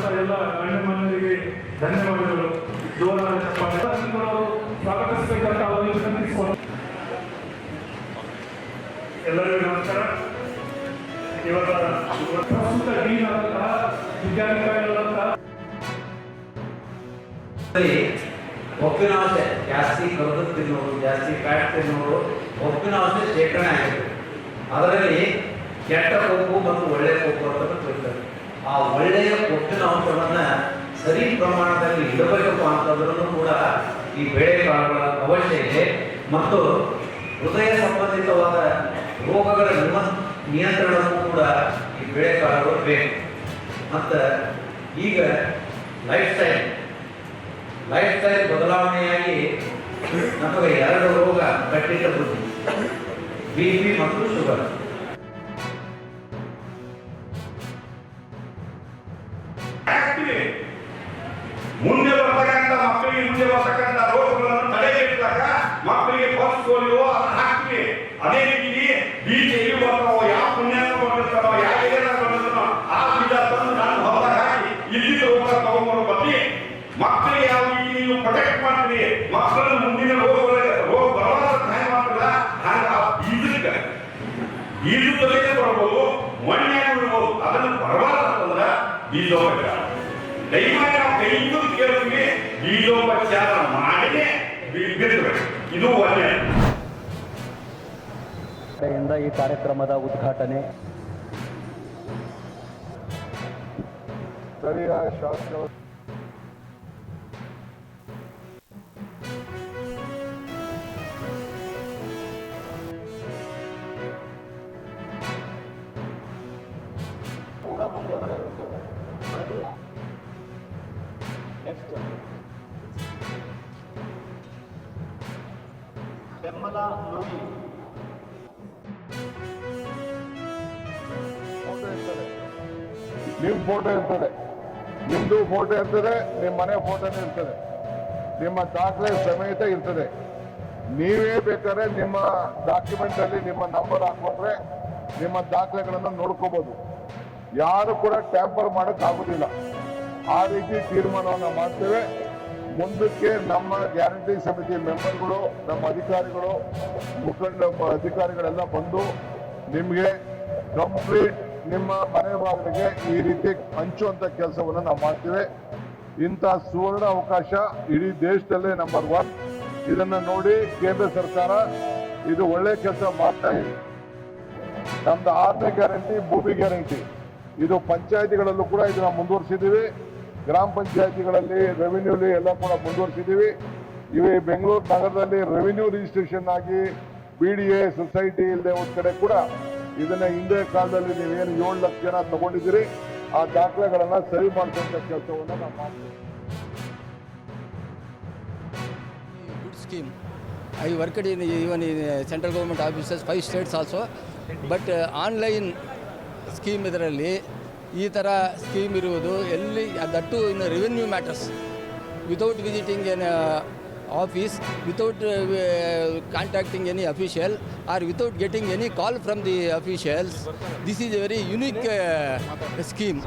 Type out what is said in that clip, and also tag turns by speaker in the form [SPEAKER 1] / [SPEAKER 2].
[SPEAKER 1] ಎಲ್ಲ ಗಣ್ಯಮಾನ್ಯರಿಗೆ ಧನ್ಯವಾದಗಳು. ಜೋರಾದ ಚಪ್ಪಾಳೆ ಸ್ವಾಗತಿಸಬೇಕಂತ ಅವರಿಗೆ ವಿನಂತಿಸಿಕೊಂಡು ಎಲ್ಲರಿಗೂ ನಮಸ್ಕಾರ. ಇವತ್ತ ಪ್ರಸ್ತುತ ಡೀನ್ ಆದಂತಹ ವಿದ್ಯಾಧಿಕಾರಿಗಳಂತಹ
[SPEAKER 2] ಒಪ್ಪಿನಾಂಶ ಜಾಸ್ತಿ ಕರೆದು ತಿನ್ನೋರು, ಜಾಸ್ತಿ ಫ್ಯಾಟ್ ತಿನ್ನೋರು, ಒಪ್ಪಿನಾಂಶ ಶೇಖರಣೆ ಆಗಿದೆ. ಅದರಲ್ಲಿ ಕೆಟ್ಟ ಕೊಬ್ಬು ಮತ್ತು ಒಳ್ಳೆಯ ಕೊಬ್ಬು ಅಂತ ತೋರಿಸ್ತಾರೆ. ಆ ಒಳ್ಳೆಯ ಕೊಬ್ಬಿನ ಅಂಶವನ್ನು ಸರಿ ಪ್ರಮಾಣದಲ್ಲಿ ಇಡಬೇಕಪ್ಪ ಅಂತಂದ್ರೂ ಕೂಡ ಈ ಬೇಳೆಕಾಳುಗಳ ಅವಶ್ಯ ಇದೆ. ಮತ್ತು ಹೃದಯ ಸಂಬಂಧಿತವಾದ ರೋಗಗಳ ನಿಯಂತ್ರಣಕ್ಕೂ ಕೂಡ ಈ ಬೇಳೆಕಾಳುಗಳು ಬೇಕು. ಮತ್ತು ಈಗ ಲೈಫ್ ಸ್ಟೈಲ್ ಬದಲಾವಣೆಯಾಗಿ ನಮಗೆ 2 ರೋಗ ಕಟ್ಟಿಟ್ಟ ಬುದ್ಧಿ, BP ಮತ್ತು ಶುಗರ್.
[SPEAKER 3] ಮುಂದೆ ಬರ್ತಕ್ಕಂಥ ರೋಗಗಳನ್ನು ತಡೆಗಟ್ಟಲಾಗ ಮಕ್ಕಳಿಗೆ ಪಲ್ಸ್ ಪೋಲಿಯೋ ಹಾಕ್ತೀವಿ. ಅದೇ ರೀತಿ ಬೀಜ ಎಲ್ಲಿ ಬರ್ತಾವೋ, ಯಾವ ಪುಣ್ಯಾನ ಬಂದಿರ್ತಾರೋ, ಯಾವ ಏನ ಬಂದಿರ್ತಾರೋ ಆ ಬೀಜ ತಂದು ನಾನು ಹೊರದಾಗ ಹಾಕಿ ಇಲ್ಲಿ ರೋಗ ತಗೊಂಬರೋ ಬದ್ಲಿ ಮಕ್ಕಳಿಗೆ ಯಾವ ರೀತಿ ನೀವು ಪ್ರೊಟೆಕ್ಟ್ ಮಾಡ್ತೀರಿ, ಮಕ್ಕಳನ್ನು ಮುಂದಿನ ರೋಗ ಬರಬಾರ್ದು ಸಹಾಯ ಮಾಡ್ತಿಲ್ಲ. ಹಾಗೆ ಆ ಬೀಜದಲ್ಲೇ ಬರ್ಬೋದು, ಮಣ್ಣಿನಾಗ ಬಿಡ್ಬೋದು. ಅದನ್ನು ಬರಬಾರ್ದಂದ್ರೆ ಬೀಜೋಪಚಾರ ದಯಮಾಡಿ ನಾವು ಕೈಯಿಂದ ಕೇಳ್ತೀವಿ. ಬೀಜೋಪಚಾರ ಮಾಡಿನೇ ಬಿತ್ತಬೇಕು. ಇದು ಒಳ್ಳೆಯ
[SPEAKER 4] ಈ ಕಾರ್ಯಕ್ರಮದ ಉದ್ಘಾಟನೆ
[SPEAKER 5] ಸ್ಥಳೀಯ ಶಾಸಕರು
[SPEAKER 4] ಬೆಂಬಲ ನುಡಿ
[SPEAKER 5] ನಿಮ್ಮ ಫೋಟೋ ಇರ್ತದೆ, ನಿಮ್ಮದು ಫೋಟೋ ಇರ್ತದೆ, ನಿಮ್ಮ ಮನೆ ಫೋಟೋನೇ ಇರ್ತದೆ, ನಿಮ್ಮ ದಾಖಲೆ ಸಮೇತ ಇರ್ತದೆ. ನೀವೇ ಬೇಕಾದ್ರೆ ನಿಮ್ಮ ಡಾಕ್ಯುಮೆಂಟ್ ಅಲ್ಲಿ ನಿಮ್ಮ ನಂಬರ್ ಹಾಕೊಂಡ್ರೆ ನಿಮ್ಮ ದಾಖಲೆಗಳನ್ನು ನೋಡ್ಕೋಬಹುದು. ಯಾರು ಕೂಡ ಟ್ಯಾಂಪರ್ ಮಾಡಕ್ ಆಗುದಿಲ್ಲ. ಆ ರೀತಿ ತೀರ್ಮಾನವನ್ನು ಮಾಡ್ತೇವೆ. ಮುಂದಕ್ಕೆ ನಮ್ಮ ಗ್ಯಾರಂಟಿ ಸಮಿತಿ ಮೆಂಬರ್ಗಳು, ನಮ್ಮ ಅಧಿಕಾರಿಗಳು, ಅಧಿಕಾರಿಗಳೆಲ್ಲ ಬಂದು ನಿಮಗೆ ಕಂಪ್ಲೀಟ್ ನಿಮ್ಮ ಮನೆ ಬಾಗಿಲಿಗೆ ಈ ರೀತಿ ಹಂಚುವಂತ ಕೆಲಸವನ್ನು ನಾವು ಮಾಡ್ತೇವೆ. ಇಂಥ ಸುವರ್ಣ ಅವಕಾಶ ಇಡೀ ದೇಶದಲ್ಲೇ ನಂಬರ್ 1. ಇದನ್ನ ನೋಡಿ ಕೇಂದ್ರ ಸರ್ಕಾರ ಇದು ಒಳ್ಳೆ ಕೆಲಸ ಮಾಡ್ತಾ ಇದೆ. ನಮ್ದು 6ನೇ ಗ್ಯಾರಂಟಿ ಭೂಮಿ ಗ್ಯಾರಂಟಿ, ಇದು ಪಂಚಾಯತಿಗಳಲ್ಲೂ ಕೂಡ ಇದನ್ನ ಮುಂದುವರಿಸಿದ್ದೀವಿ. ಗ್ರಾಮ ಪಂಚಾಯತಿಗಳಲ್ಲಿ ರೆವಿನ್ಯೂಲಿ ಎಲ್ಲ ಕೂಡ ಮುಂದುವರಿಸಿದ್ದೀವಿ. ಇವೆ ಬೆಂಗಳೂರು ನಗರದಲ್ಲಿ ರೆವಿನ್ಯೂ ರಿಜಿಸ್ಟ್ರೇಷನ್ ಆಗಿ BDA ಸೊಸೈಟಿ ಇಲ್ಲದೆ ಒಂದು ಕಡೆ ಕೂಡ ಇದನ್ನ ಹಿಂದೆ ಕಾಲದಲ್ಲಿ ನೀವೇನು 7 ಲಕ್ಷ ಜನ ತಗೊಂಡಿದ್ದೀರಿ ಆ ದಾಖಲೆಗಳನ್ನ ಸರಿ ಮಾಡಿಸುವಂತ ಕೆಲಸವನ್ನ ನಾವು ಮಾಡ್ತೀವಿ.
[SPEAKER 6] Good scheme. I worked even in central government offices, 5 states also. But online scheme ಇದರಲ್ಲಿ ಈ ಥರ ಸ್ಕೀಮ್ ಇರುವುದು ಎಲ್ಲಿ that in revenue matters, without visiting N office, without contacting any official or without getting any call from the officials. This is a very unique scheme.